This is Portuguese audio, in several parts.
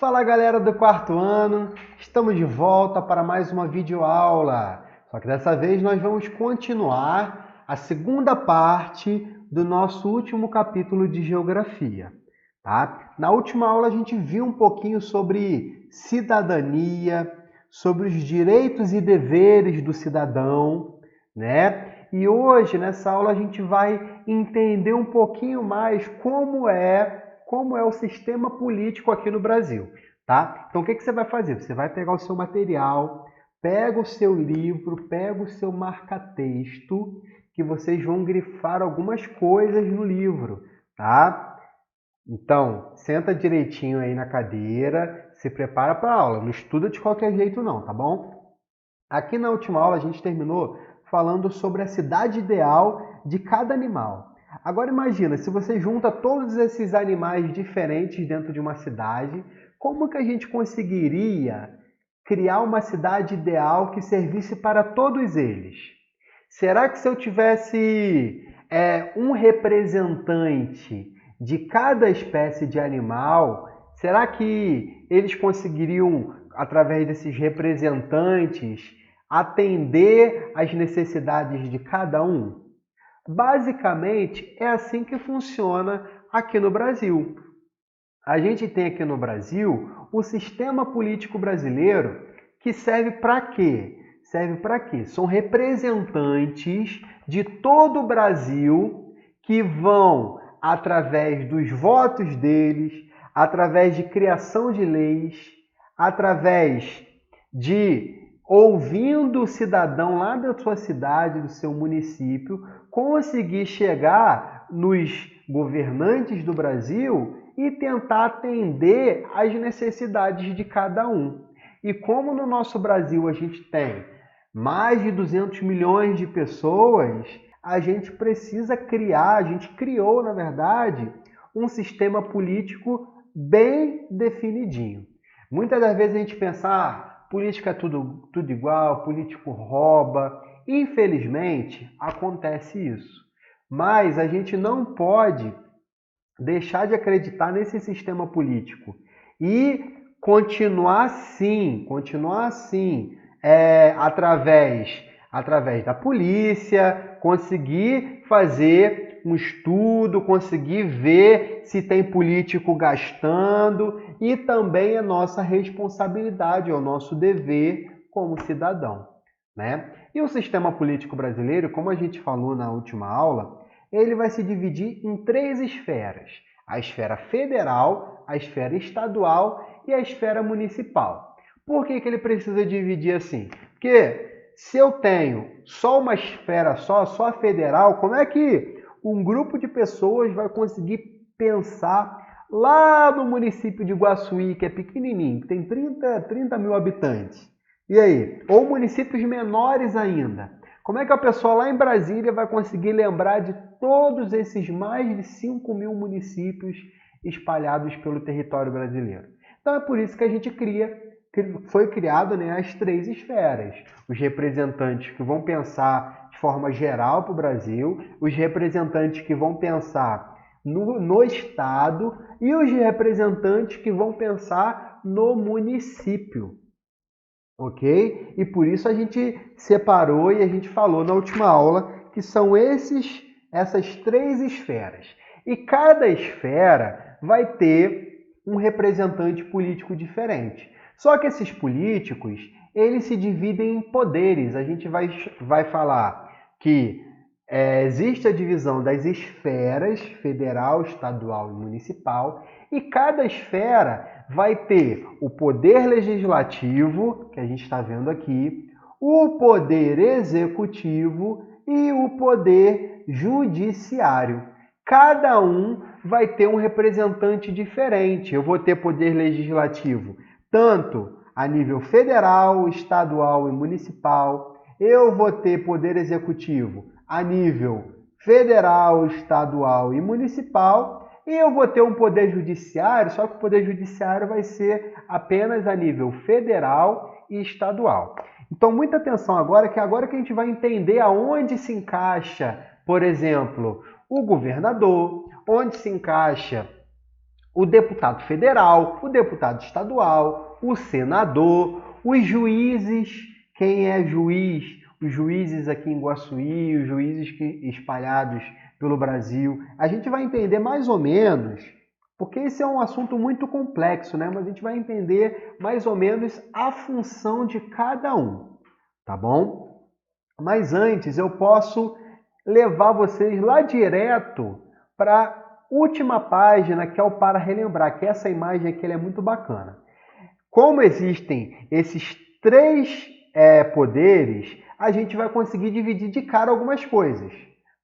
Fala galera do quarto ano, estamos de volta para mais uma videoaula. Só que dessa vez nós vamos continuar a segunda parte do nosso último capítulo de geografia, tá? Na última aula a gente viu um pouquinho sobre cidadania, sobre os direitos e deveres do cidadão, né? E hoje nessa aula a gente vai entender um pouquinho mais como é o sistema político aqui no Brasil, tá? Então, o que você vai fazer? Você vai pegar o seu material, pega o seu livro, pega o seu marca-texto, que vocês vão grifar algumas coisas no livro, tá? Então, senta direitinho aí na cadeira, se prepara para a aula. Não estuda de qualquer jeito não, tá bom? Aqui na última aula a gente terminou falando sobre a cidade ideal de cada animal. Agora imagina, se você junta todos esses animais diferentes dentro de uma cidade, como que a gente conseguiria criar uma cidade ideal que servisse para todos eles? Será que se eu tivesse um representante de cada espécie de animal, será que eles conseguiriam, através desses representantes, atender às necessidades de cada um? Basicamente, é assim que funciona aqui no Brasil. A gente tem aqui no Brasil o sistema político brasileiro que serve para quê? Serve para quê? São representantes de todo o Brasil que vão, através dos votos deles, através de criação de leis, através de ouvindo o cidadão lá da sua cidade, do seu município, conseguir chegar nos governantes do Brasil e tentar atender às necessidades de cada um. E como no nosso Brasil a gente tem mais de 200 milhões de pessoas, a gente precisa criar, a gente criou, na verdade, um sistema político bem definidinho. Muitas das vezes a gente pensa, política é tudo igual, político rouba. Infelizmente, acontece isso. Mas a gente não pode deixar de acreditar nesse sistema político e continuar assim, através da polícia, conseguir fazer um estudo, conseguir ver se tem político gastando, e também é nossa responsabilidade, é o nosso dever como cidadão, né? E o sistema político brasileiro, como a gente falou na última aula, ele vai se dividir em 3 esferas: a esfera federal, a esfera estadual e a esfera municipal. Por que ele precisa dividir assim? Porque se eu tenho só uma esfera só a federal, como é que um grupo de pessoas vai conseguir pensar lá no município de Guaçuí, que é pequenininho, que tem 30 mil habitantes? E aí? Ou municípios menores ainda. Como é que a pessoa lá em Brasília vai conseguir lembrar de todos esses mais de 5 mil municípios espalhados pelo território brasileiro? Então é por isso que a gente foi criado, né, as 3 esferas. Os representantes que vão pensar de forma geral para o Brasil, os representantes que vão pensar no Estado e os representantes que vão pensar no município. Ok? E por isso a gente separou e a gente falou na última aula que são essas 3 esferas. E cada esfera vai ter um representante político diferente. Só que esses políticos, eles se dividem em poderes. A gente vai falar que existe a divisão das esferas federal, estadual e municipal, e cada esfera vai ter o poder legislativo, que a gente está vendo aqui, o poder executivo e o poder judiciário. Cada um vai ter um representante diferente. Eu vou ter poder legislativo tanto a nível federal, estadual e municipal. Eu vou ter poder executivo a nível federal, estadual e municipal. E eu vou ter um poder judiciário, só que o poder judiciário vai ser apenas a nível federal e estadual. Então, muita atenção agora que a gente vai entender aonde se encaixa, por exemplo, o governador, onde se encaixa o deputado federal, o deputado estadual, o senador, os juízes, quem é juiz, os juízes aqui em Guaçuí, os juízes espalhados pelo Brasil. A gente vai entender mais ou menos, porque esse é um assunto muito complexo, né? Mas a gente vai entender mais ou menos a função de cada um, tá bom? Mas antes eu posso levar vocês lá direto para a última página, que é o Para Relembrar, que essa imagem aqui é muito bacana. Como existem esses três poderes, a gente vai conseguir dividir de cara algumas coisas.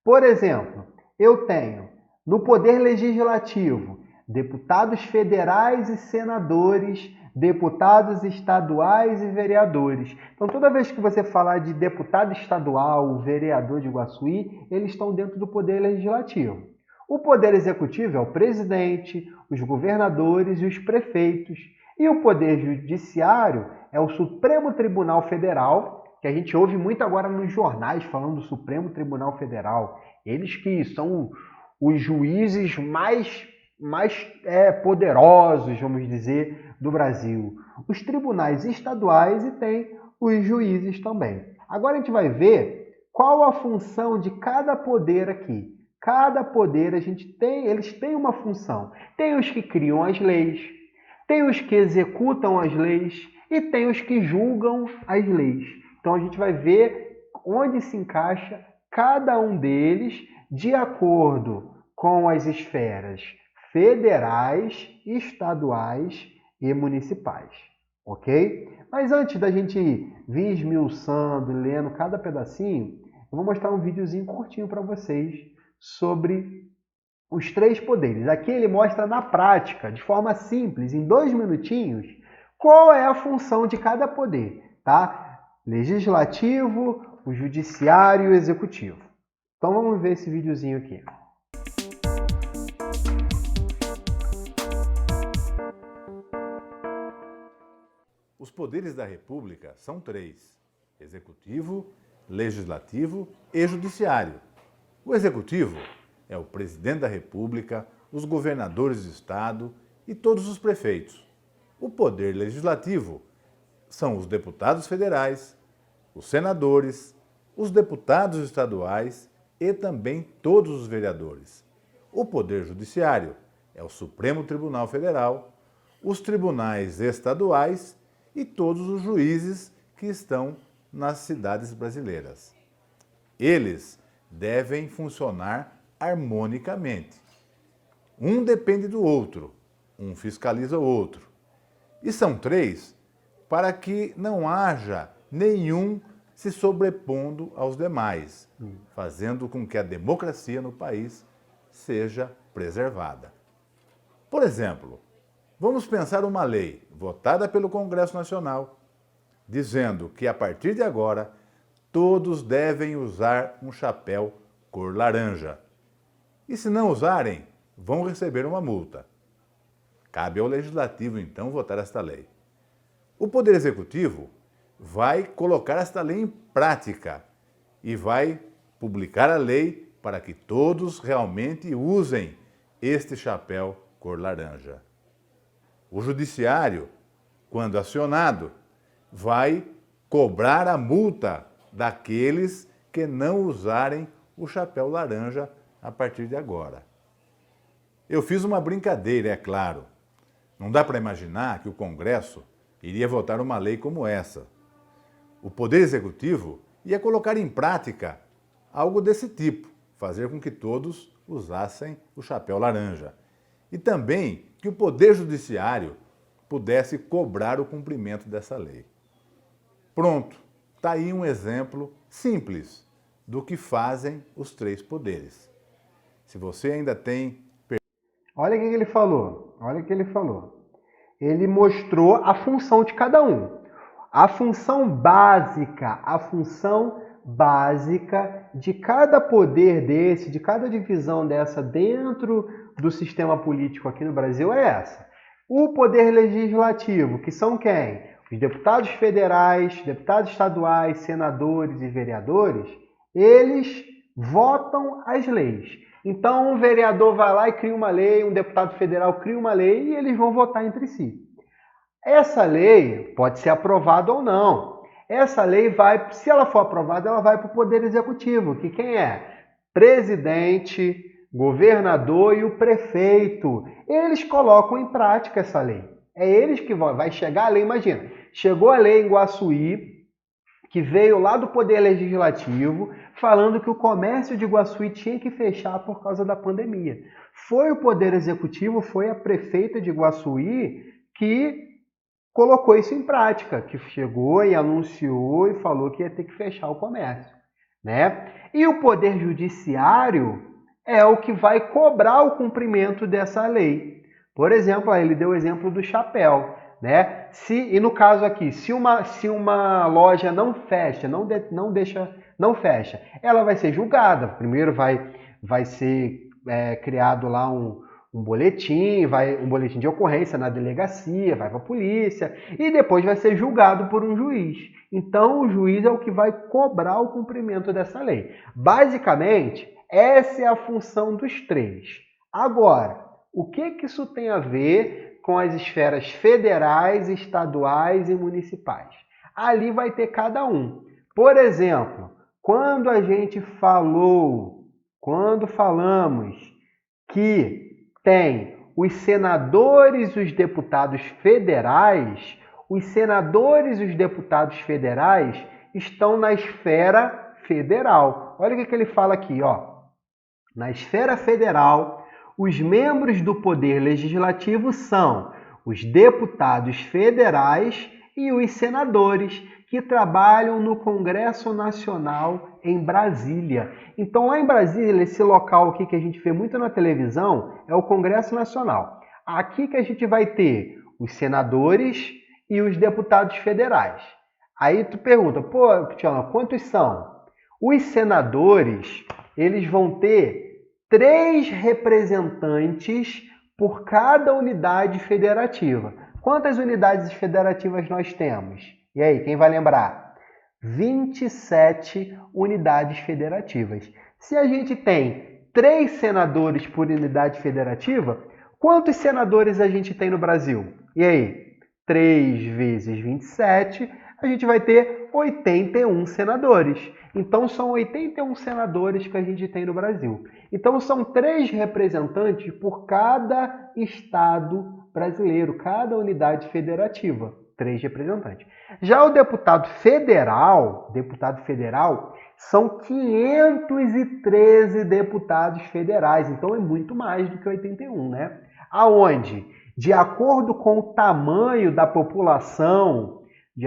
Por exemplo, eu tenho no Poder Legislativo deputados federais e senadores, deputados estaduais e vereadores. Então, toda vez que você falar de deputado estadual, vereador de Guaçuí, eles estão dentro do Poder Legislativo. O Poder Executivo é o presidente, os governadores e os prefeitos. E o Poder Judiciário é o Supremo Tribunal Federal, que a gente ouve muito agora nos jornais falando do Supremo Tribunal Federal. Eles que são os juízes mais poderosos, vamos dizer, do Brasil. Os tribunais estaduais e tem os juízes também. Agora a gente vai ver qual a função de cada poder aqui. Cada poder eles têm uma função. Tem os que criam as leis, tem os que executam as leis e tem os que julgam as leis. Então a gente vai ver onde se encaixa cada um deles de acordo com as esferas federais, estaduais e municipais, ok? Mas antes da gente vir esmiuçando e lendo cada pedacinho, eu vou mostrar um videozinho curtinho para vocês sobre os três poderes. Aqui ele mostra na prática, de forma simples, em 2 minutinhos, qual é a função de cada poder, tá? Legislativo, o judiciário e o executivo. Então vamos ver esse videozinho aqui. Os poderes da República são 3: executivo, legislativo e judiciário. O executivo é o presidente da República, os governadores de estado e todos os prefeitos. O poder legislativo são os deputados federais, os senadores, os deputados estaduais e também todos os vereadores. O poder judiciário é o Supremo Tribunal Federal, os tribunais estaduais e todos os juízes que estão nas cidades brasileiras. Eles devem funcionar harmonicamente. Um depende do outro, um fiscaliza o outro. E são 3 para que não haja nenhum se sobrepondo aos demais, fazendo com que a democracia no país seja preservada. Por exemplo, vamos pensar uma lei votada pelo Congresso Nacional, dizendo que a partir de agora todos devem usar um chapéu cor laranja. E se não usarem, vão receber uma multa. Cabe ao Legislativo, então, votar esta lei. O Poder Executivo vai colocar esta lei em prática e vai publicar a lei para que todos realmente usem este chapéu cor laranja. O Judiciário, quando acionado, vai cobrar a multa daqueles que não usarem o chapéu laranja a partir de agora. Eu fiz uma brincadeira, é claro. Não dá para imaginar que o Congresso iria votar uma lei como essa. O Poder Executivo ia colocar em prática algo desse tipo, fazer com que todos usassem o chapéu laranja. E também que o Poder Judiciário pudesse cobrar o cumprimento dessa lei. Pronto, está aí um exemplo simples do que fazem os 3 poderes. Se você ainda tem... Olha o que ele falou. Olha o que ele falou. Ele mostrou a função de cada um. A função básica de cada poder desse, de cada divisão dessa dentro do sistema político aqui no Brasil é essa. O poder legislativo, que são quem? Os deputados federais, deputados estaduais, senadores e vereadores, eles votam as leis. Então, um vereador vai lá e cria uma lei, um deputado federal cria uma lei e eles vão votar entre si. Essa lei pode ser aprovada ou não. Essa lei vai, se ela for aprovada, ela vai para o Poder Executivo, que quem é? Presidente, governador e o prefeito. Eles colocam em prática essa lei. É eles que vão, vai chegar a lei, imagina, chegou a lei em Guaçuí, que veio lá do Poder Legislativo, falando que o comércio de Guaçuí tinha que fechar por causa da pandemia. Foi o Poder Executivo, foi a prefeita de Guaçuí que colocou isso em prática, que chegou e anunciou e falou que ia ter que fechar o comércio, né? E o Poder Judiciário é o que vai cobrar o cumprimento dessa lei. Por exemplo, ele deu o exemplo do chapéu, né? E no caso aqui, se uma loja não fecha, não fecha, ela vai ser julgada. Primeiro vai ser criado lá um boletim de ocorrência na delegacia, vai para a polícia e depois vai ser julgado por um juiz. Então, o juiz é o que vai cobrar o cumprimento dessa lei. Basicamente, essa é a função dos três. Agora, o que isso tem a ver com as esferas federais, estaduais e municipais? Ali vai ter cada um. Por exemplo, quando falamos que tem os senadores e os deputados federais, os senadores e os deputados federais estão na esfera federal. Olha o que ele fala aqui, ó. Na esfera federal, os membros do Poder Legislativo são os deputados federais e os senadores, que trabalham no Congresso Nacional em Brasília. Então, lá em Brasília, esse local aqui que a gente vê muito na televisão é o Congresso Nacional. Aqui que a gente vai ter os senadores e os deputados federais. Aí tu pergunta, pô, Tiana, quantos são? Os senadores, eles vão ter 3 representantes por cada unidade federativa. Quantas unidades federativas nós temos? E aí, quem vai lembrar? 27 unidades federativas. Se a gente tem 3 senadores por unidade federativa, quantos senadores a gente tem no Brasil? E aí? 3 vezes 27, a gente vai ter 81 senadores. Então, são 81 senadores que a gente tem no Brasil. Então, são 3 representantes por cada estado brasileiro, cada unidade federativa. 3 representantes. Já o deputado federal, são 513 deputados federais. Então, é muito mais do que 81, né? Aonde, de acordo com o tamanho da população, de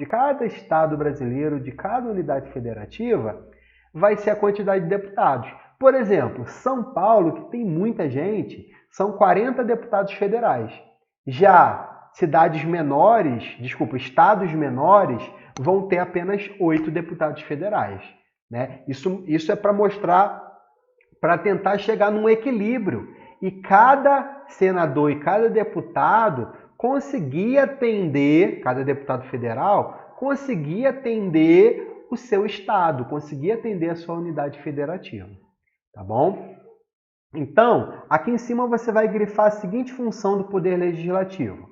cada estado brasileiro, de cada unidade federativa, vai ser a quantidade de deputados. Por exemplo, São Paulo, que tem muita gente, são 40 deputados federais. Já estados menores vão ter apenas 8 deputados federais, né? Isso é para mostrar, para tentar chegar num equilíbrio. E cada senador e cada deputado cada deputado federal conseguia atender o seu estado, conseguia atender a sua unidade federativa, tá bom? Então, aqui em cima você vai grifar a seguinte função do Poder Legislativo.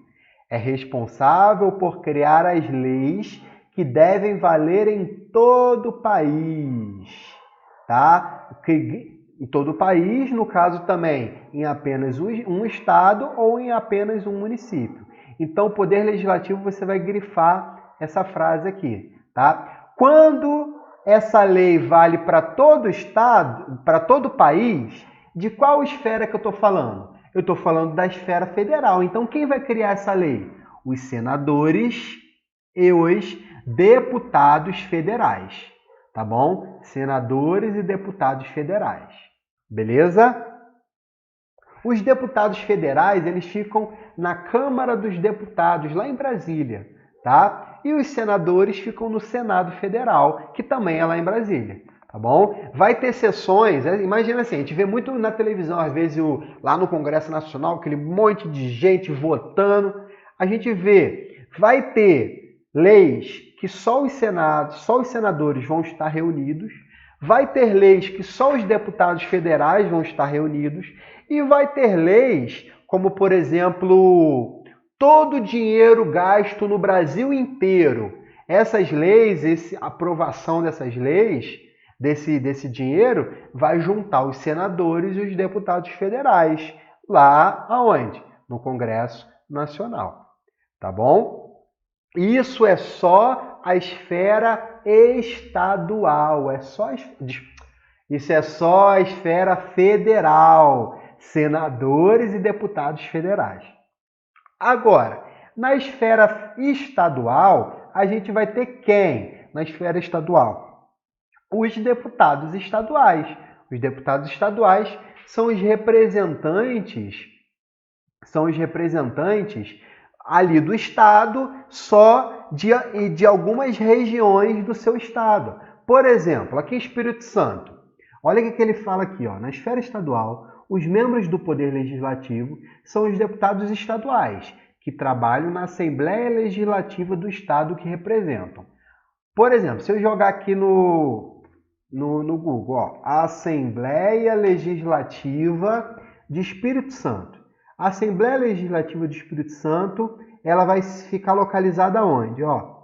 É responsável por criar as leis que devem valer em todo o país, tá? Em todo o país, no caso também em apenas um estado ou em apenas um município. Então, o Poder Legislativo, você vai grifar essa frase aqui, tá? Quando essa lei vale para todo estado, para todo o país, de qual esfera que eu estou falando? Eu estou falando da esfera federal. Então, quem vai criar essa lei? Os senadores e os deputados federais, tá bom? Senadores e deputados federais. Beleza? Os deputados federais, eles ficam na Câmara dos Deputados, lá em Brasília, tá? E os senadores ficam no Senado Federal, que também é lá em Brasília, tá bom? Vai ter sessões, imagina assim, a gente vê muito na televisão, às vezes lá no Congresso Nacional, aquele monte de gente votando, a gente vê, vai ter leis que só os senadores vão estar reunidos, Vai ter leis que só os deputados federais vão estar reunidos e vai ter leis como, por exemplo, todo o dinheiro gasto no Brasil inteiro. Essas leis, a aprovação dessas leis, desse dinheiro, vai juntar os senadores e os deputados federais. Lá aonde? No Congresso Nacional. Tá bom? Isso é só a esfera estadual. Isso é só a esfera federal. Senadores e deputados federais. Agora, na esfera estadual, a gente vai ter quem? Na esfera estadual? Os deputados estaduais. Os deputados estaduais são os representantes ali do estado, só de algumas regiões do seu estado. Por exemplo, aqui em Espírito Santo, olha o que ele fala aqui, ó, na esfera estadual, os membros do Poder Legislativo são os deputados estaduais, que trabalham na Assembleia Legislativa do estado que representam. Por exemplo, se eu jogar aqui no Google, ó, Assembleia Legislativa de Espírito Santo. A Assembleia Legislativa do Espírito Santo, ela vai ficar localizada onde? Ó,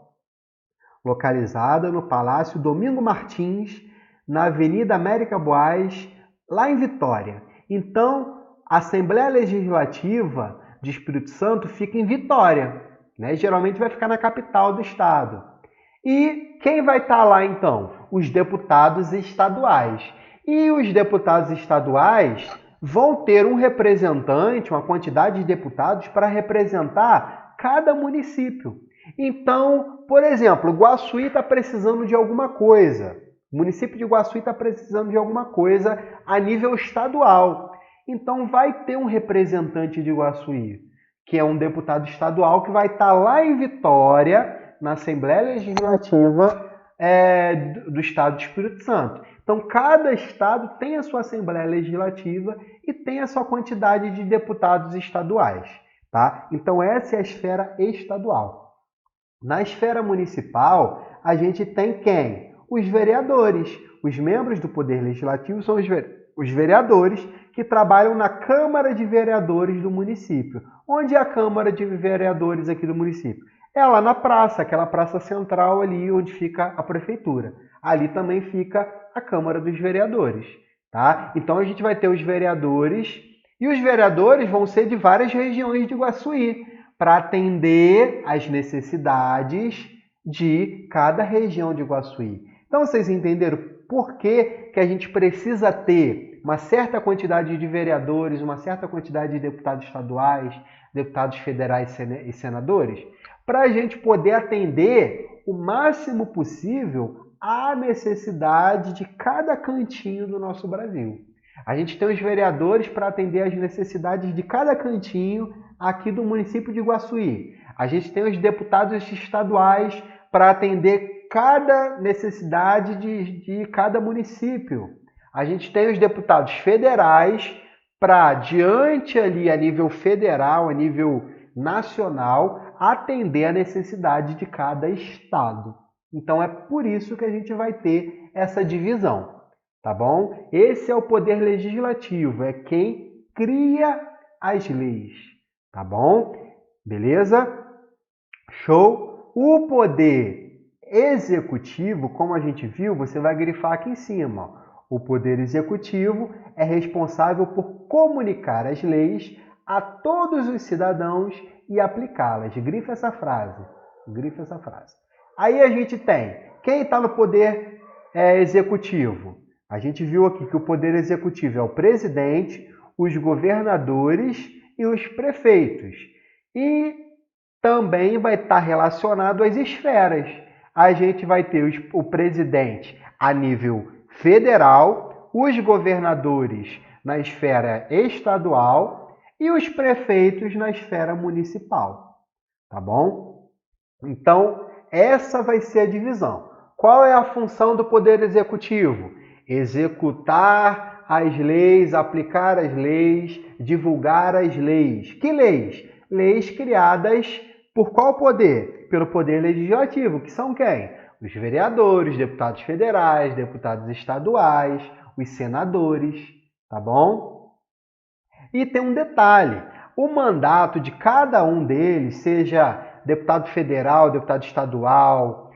localizada no Palácio Domingo Martins, na Avenida América Boás, lá em Vitória. Então, a Assembleia Legislativa de Espírito Santo fica em Vitória, né? Geralmente vai ficar na capital do estado. E quem vai estar lá, então? Os deputados estaduais. E os deputados estaduais vão ter um representante, uma quantidade de deputados para representar cada município. Então, por exemplo, Guaçuí está precisando de alguma coisa. O município de Guaçuí está precisando de alguma coisa a nível estadual. Então, vai ter um representante de Guaçuí, que é um deputado estadual que vai estar lá em Vitória, na Assembleia Legislativa do Estado do Espírito Santo. Então, cada estado tem a sua Assembleia Legislativa e tem a sua quantidade de deputados estaduais. Tá? Então, essa é a esfera estadual. Na esfera municipal, a gente tem quem? Os vereadores. Os membros do Poder Legislativo são os vereadores que trabalham na Câmara de Vereadores do município. Onde é a Câmara de Vereadores aqui do município? É lá na praça, aquela praça central ali onde fica a prefeitura. Ali também fica a Câmara dos Vereadores. Tá? Então a gente vai ter os vereadores, e os vereadores vão ser de várias regiões de Guaçuí, para atender às necessidades de cada região de Guaçuí. Então vocês entenderam por que a gente precisa ter uma certa quantidade de vereadores, uma certa quantidade de deputados estaduais, deputados federais e senadores? Para a gente poder atender o máximo possível à necessidade de cada cantinho do nosso Brasil. A gente tem os vereadores para atender às necessidades de cada cantinho aqui do município de Guaçuí. A gente tem os deputados estaduais para atender cada necessidade de cada município. A gente tem os deputados federais para, diante ali a nível federal, a nível nacional, atender a necessidade de cada estado. Então é por isso que a gente vai ter essa divisão, tá bom? Esse é o poder legislativo, é quem cria as leis, tá bom? Beleza? Show? O poder executivo, como a gente viu, você vai grifar aqui em cima, ó. O poder executivo é responsável por comunicar as leis a todos os cidadãos e aplicá-las. Grifa essa frase. Grifa essa frase. Aí a gente tem quem está no poder executivo. A gente viu aqui que o poder executivo é o presidente, os governadores e os prefeitos. E também vai estar relacionado às esferas. A gente vai ter o presidente a nível federal, os governadores na esfera estadual e os prefeitos na esfera municipal. Tá bom? Então, essa vai ser a divisão. Qual é a função do Poder Executivo? Executar as leis, aplicar as leis, divulgar as leis. Que leis? Leis criadas por qual poder? Pelo Poder Legislativo, que são quem? Os vereadores, deputados federais, deputados estaduais, os senadores, tá bom? E tem um detalhe, o mandato de cada um deles, seja deputado federal, deputado estadual,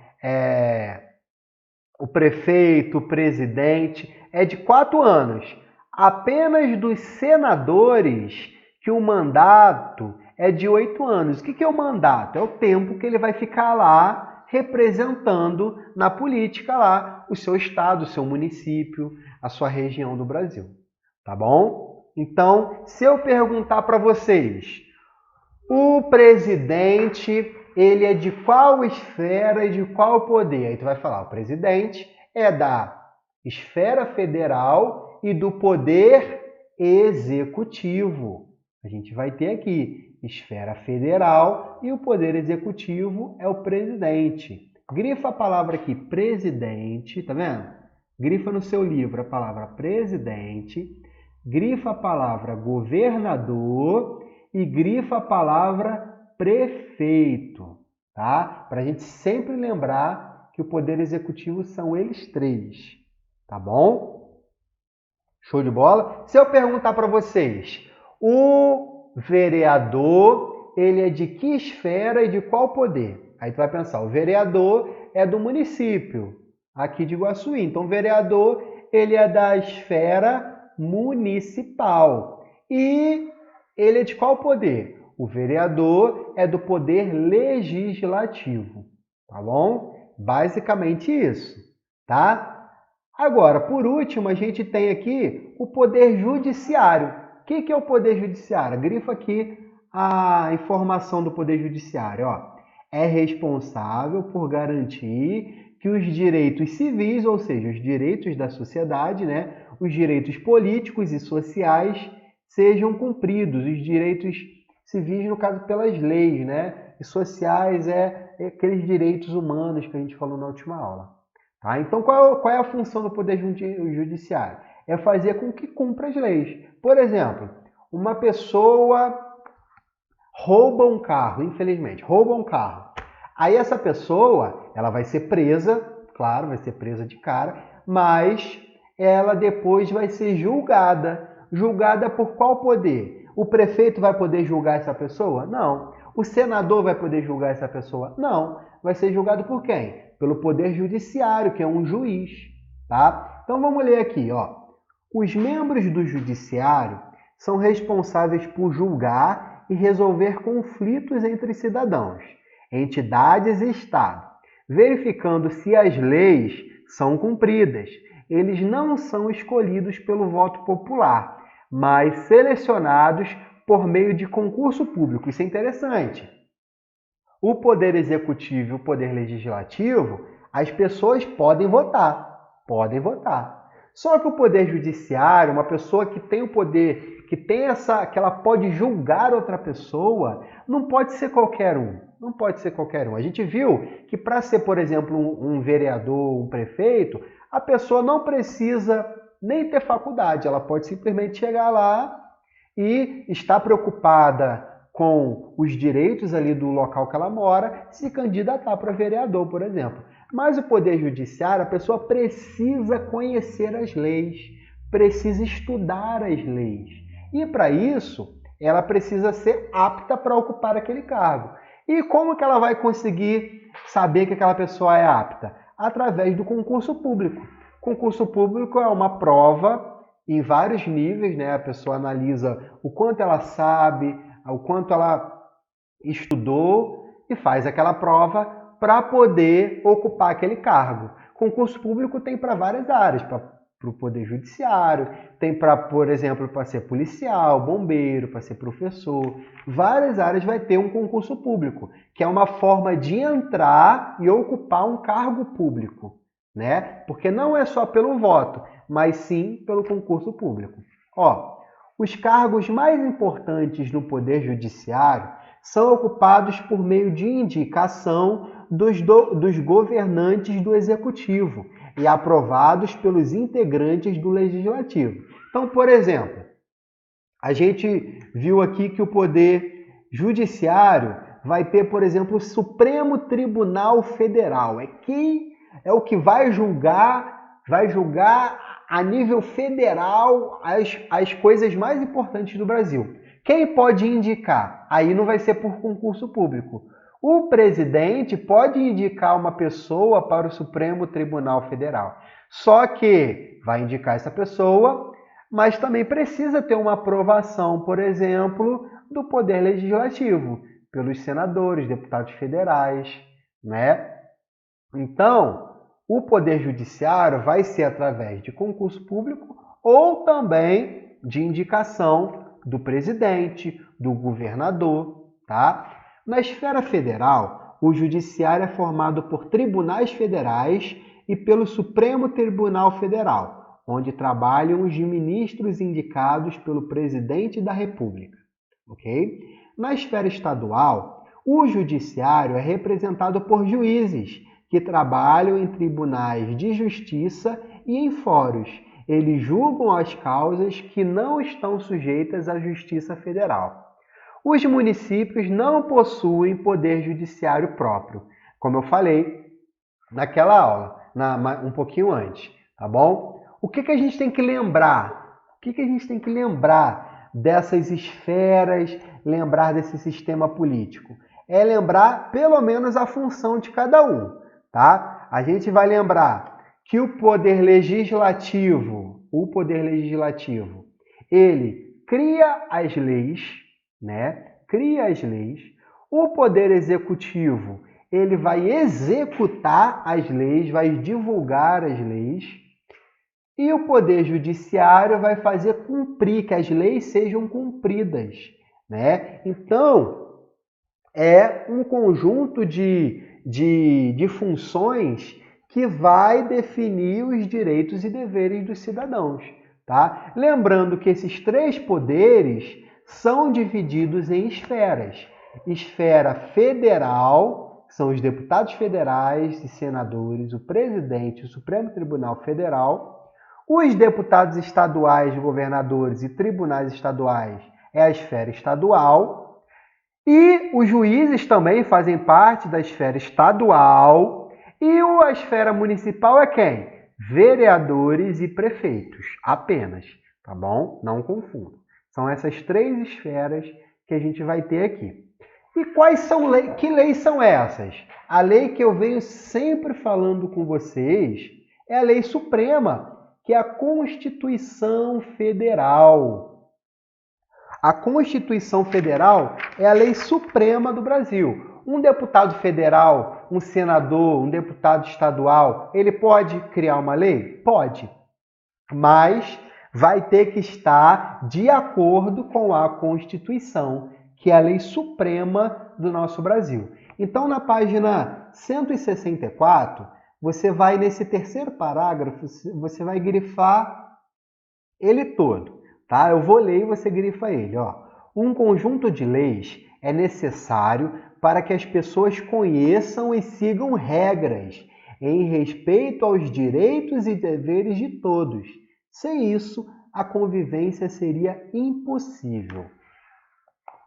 o prefeito, o presidente, é de 4 anos. Apenas dos senadores que o mandato é de 8 anos. O que é o mandato? É o tempo que ele vai ficar lá representando na política lá o seu estado, o seu município, a sua região do Brasil. Tá bom? Então, se eu perguntar para vocês, o presidente, ele é de qual esfera e de qual poder? Aí tu vai falar, o presidente é da esfera federal e do poder executivo. A gente vai ter aqui esfera federal e o poder executivo é o presidente. Grifa a palavra aqui, presidente, tá vendo? Grifa no seu livro a palavra presidente, grifa a palavra governador e grifa a palavra prefeito, tá? Para a gente sempre lembrar que o poder executivo são eles 3, tá bom? Show de bola? Se eu perguntar para vocês, o vereador, ele é de que esfera e de qual poder? Aí tu vai pensar, o vereador é do município, aqui de Iguaçuí. Então, o vereador, ele é da esfera municipal. E ele é de qual poder? O vereador é do poder legislativo, tá bom? Basicamente isso, tá? Agora, por último, a gente tem aqui o poder judiciário. O que é o poder judiciário? Grifa aqui a informação do poder judiciário. Ó. É responsável por garantir que os direitos civis, ou seja, os direitos da sociedade, né, os direitos políticos e sociais sejam cumpridos. Os direitos civis, no caso, pelas leis, né? E sociais é aqueles direitos humanos que a gente falou na última aula. Tá? Então, qual é a função do Poder Judiciário? É fazer com que cumpra as leis. Por exemplo, uma pessoa rouba um carro, infelizmente, rouba um carro. Aí essa pessoa, ela vai ser presa, claro, vai ser presa de cara, mas ela depois vai ser julgada. Julgada por qual poder? O prefeito vai poder julgar essa pessoa? Não. O senador vai poder julgar essa pessoa? Não. Vai ser julgado por quem? Pelo Poder Judiciário, que é um juiz, tá? Então vamos ler aqui, ó. Os membros do Judiciário são responsáveis por julgar e resolver conflitos entre cidadãos, entidades e Estado, verificando se as leis são cumpridas. Eles não são escolhidos pelo voto popular, mas selecionados por meio de concurso público. Isso é interessante. O Poder Executivo e o Poder Legislativo, as pessoas podem votar. Podem votar. Só que o Poder Judiciário, uma pessoa que tem o poder, que ela pode julgar outra pessoa, não pode ser qualquer um. Não pode ser qualquer um. A gente viu que para ser, por exemplo, um vereador, um prefeito, a pessoa não precisa nem ter faculdade. Ela pode simplesmente chegar lá e estar preocupada com os direitos ali do local que ela mora, se candidatar para vereador, por exemplo. Mas o Poder Judiciário, a pessoa precisa conhecer as leis, precisa estudar as leis. E para isso, ela precisa ser apta para ocupar aquele cargo. E como que ela vai conseguir saber que aquela pessoa é apta? Através do concurso público. Concurso público é uma prova em vários níveis, né? A pessoa analisa o quanto ela sabe, o quanto ela estudou e faz aquela prova para poder ocupar aquele cargo. Concurso público tem para várias áreas, para o Poder Judiciário, tem para, por exemplo, para ser policial, bombeiro, para ser professor. Várias áreas vai ter um concurso público, que é uma forma de entrar e ocupar um cargo público, né? Porque não é só pelo voto, mas sim pelo concurso público. Ó, os cargos mais importantes no Poder Judiciário são ocupados por meio de indicação dos governantes do Executivo e aprovados pelos integrantes do Legislativo. Então, por exemplo, a gente viu aqui que o Poder Judiciário vai ter, por exemplo, o Supremo Tribunal Federal. É quem é o que vai julgar a nível federal as coisas mais importantes do Brasil. Quem pode indicar? Aí não vai ser por concurso público. O presidente pode indicar uma pessoa para o Supremo Tribunal Federal. Só que vai indicar essa pessoa, mas também precisa ter uma aprovação, por exemplo, do Poder Legislativo, pelos senadores, deputados federais, né? Então, o Poder Judiciário vai ser através de concurso público ou também de indicação do presidente, do governador, tá? Na esfera federal, o Judiciário é formado por tribunais federais e pelo Supremo Tribunal Federal, onde trabalham os ministros indicados pelo Presidente da República, ok? Na esfera estadual, o Judiciário é representado por juízes, que trabalham em tribunais de justiça e em fóruns. Eles julgam as causas que não estão sujeitas à Justiça Federal. Os municípios não possuem poder judiciário próprio, como eu falei naquela aula, um pouquinho antes, tá bom? O que a gente tem que lembrar? O que a gente tem que lembrar dessas esferas, lembrar desse sistema político? É lembrar pelo menos a função de cada um. Tá? A gente vai lembrar que o poder legislativo, ele cria as leis, né? Cria as leis. O poder executivo, ele vai executar as leis, vai divulgar as leis. E o poder judiciário vai fazer cumprir, que as leis sejam cumpridas, né? Então, é um conjunto de funções que vai definir os direitos e deveres dos cidadãos, tá? Lembrando que esses três poderes são divididos em esferas. Esfera federal, que são os deputados federais e senadores, o presidente, o Supremo Tribunal Federal. Os deputados estaduais, governadores e tribunais estaduais é a esfera estadual. E os juízes também fazem parte da esfera estadual. E a esfera municipal é quem? Vereadores e prefeitos, apenas, tá bom? Não confunda. São essas três esferas que a gente vai ter aqui. E quais são que leis são essas? A lei que eu venho sempre falando com vocês é a Lei Suprema, que é a Constituição Federal. A Constituição Federal é a lei suprema do Brasil. Um deputado federal, um senador, um deputado estadual, ele pode criar uma lei? Pode. Mas vai ter que estar de acordo com a Constituição, que é a lei suprema do nosso Brasil. Então, na página 164, você vai, nesse terceiro parágrafo, você vai grifar ele todo. Tá? Eu vou ler e você grifa ele. Ó. Um conjunto de leis é necessário para que as pessoas conheçam e sigam regras em respeito aos direitos e deveres de todos. Sem isso, a convivência seria impossível.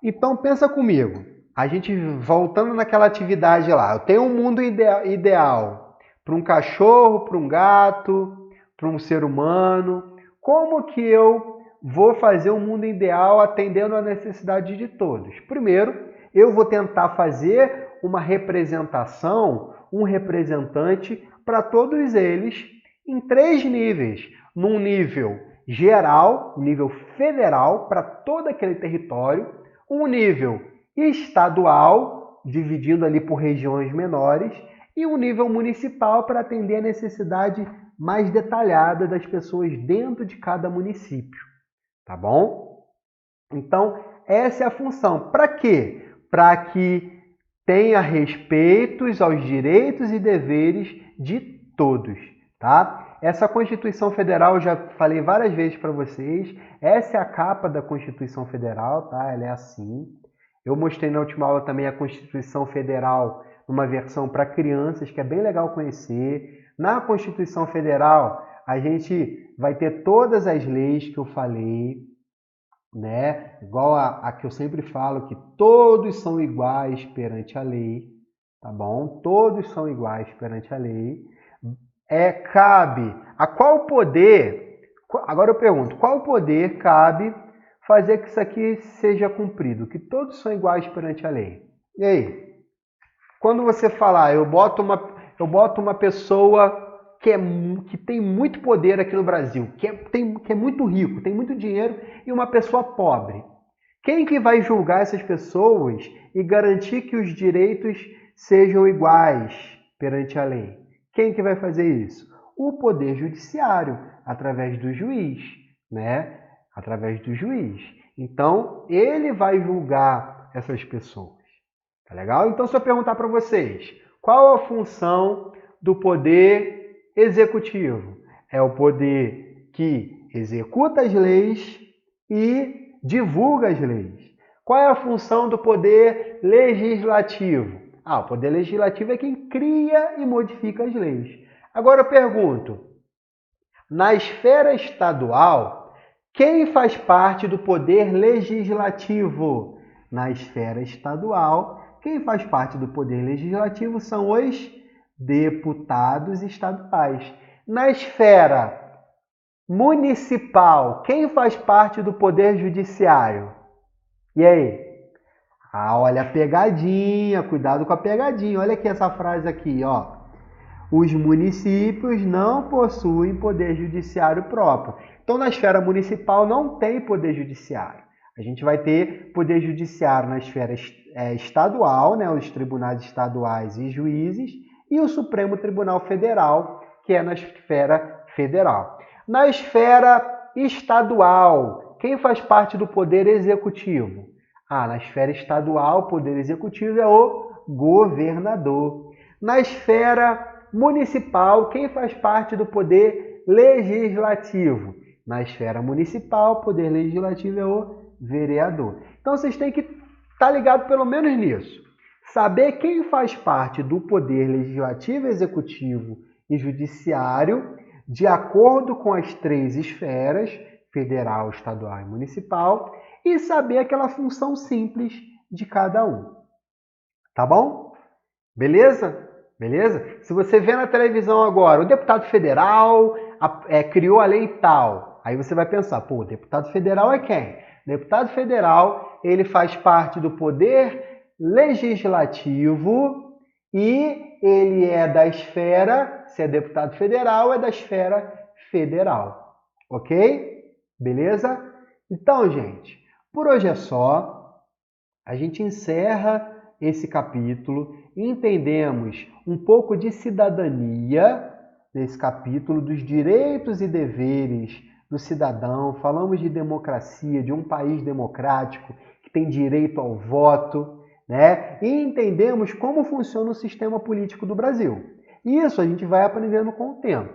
Então, pensa comigo. A gente voltando naquela atividade lá. Eu tenho um mundo ideal para um cachorro, para um gato, para um ser humano. Como que eu vou fazer um mundo ideal atendendo à necessidade de todos? Primeiro, eu vou tentar fazer uma representação, um representante para todos eles em três níveis. Num nível geral, um nível federal para todo aquele território, um nível estadual, dividindo ali por regiões menores, e um nível municipal para atender a necessidade mais detalhada das pessoas dentro de cada município. Tá bom? Então, essa é a função. Para quê? Para que tenha respeitos aos direitos e deveres de todos, tá? Essa Constituição Federal, eu já falei várias vezes para vocês, essa é a capa da Constituição Federal, tá? Ela é assim. Eu mostrei na última aula também a Constituição Federal, uma versão para crianças, que é bem legal conhecer. Na Constituição Federal, a gente vai ter todas as leis que eu falei, né? Igual a que eu sempre falo, que todos são iguais perante a lei, tá bom? Todos são iguais perante a lei. Cabe. A qual poder, agora eu pergunto, qual poder cabe fazer que isso aqui seja cumprido? Que todos são iguais perante a lei. E aí? Quando você falar, eu boto uma pessoa que tem muito poder aqui no Brasil, que é muito rico, tem muito dinheiro, e uma pessoa pobre. Quem que vai julgar essas pessoas e garantir que os direitos sejam iguais perante a lei? Quem que vai fazer isso? O Poder Judiciário, através do juiz, né? Através do juiz. Então, ele vai julgar essas pessoas. Tá legal? Então, se eu perguntar para vocês, qual a função do Poder Executivo? É o poder que executa as leis e divulga as leis. Qual é a função do Poder Legislativo? O Poder Legislativo é quem cria e modifica as leis. Agora eu pergunto, na esfera estadual, quem faz parte do Poder Legislativo? Na esfera estadual, quem faz parte do Poder Legislativo são os deputados estaduais. Na esfera municipal, quem faz parte do Poder Judiciário? E aí? Olha a pegadinha, cuidado com a pegadinha. Olha aqui essa frase aqui, ó. Os municípios não possuem poder judiciário próprio. Então, na esfera municipal não tem poder judiciário. A gente vai ter poder judiciário na esfera estadual, né, os tribunais estaduais e juízes, e o Supremo Tribunal Federal, que é na esfera federal. Na esfera estadual, quem faz parte do poder executivo? Na esfera estadual, o poder executivo é o governador. Na esfera municipal, quem faz parte do poder legislativo? Na esfera municipal, o poder legislativo é o vereador. Então, vocês têm que estar ligados pelo menos nisso. Saber quem faz parte do poder legislativo, executivo e judiciário, de acordo com as três esferas, federal, estadual e municipal, e saber aquela função simples de cada um. Tá bom? Beleza? Beleza? Se você vê na televisão agora, o deputado federal criou a lei tal, aí você vai pensar, o deputado federal é quem? O deputado federal, ele faz parte do poder legislativo e ele é da esfera, se é deputado federal, é da esfera federal. Ok? Beleza? Então, gente, por hoje é só. A gente encerra esse capítulo. Entendemos um pouco de cidadania nesse capítulo, dos direitos e deveres do cidadão. Falamos de democracia, de um país democrático que tem direito ao voto, né? E entendemos como funciona o sistema político do Brasil. Isso a gente vai aprendendo com o tempo,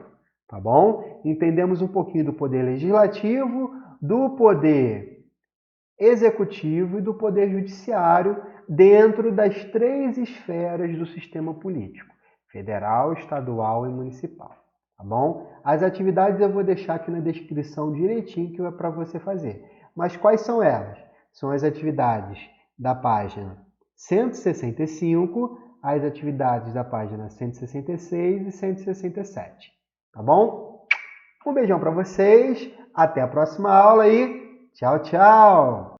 tá bom? Entendemos um pouquinho do poder legislativo, do poder executivo e do poder judiciário dentro das três esferas do sistema político, federal, estadual e municipal, tá bom? As atividades eu vou deixar aqui na descrição direitinho que é para você fazer. Mas quais são elas? São as atividades da página 165, as atividades da página 166 e 167, tá bom? Um beijão para vocês, até a próxima aula e tchau, tchau!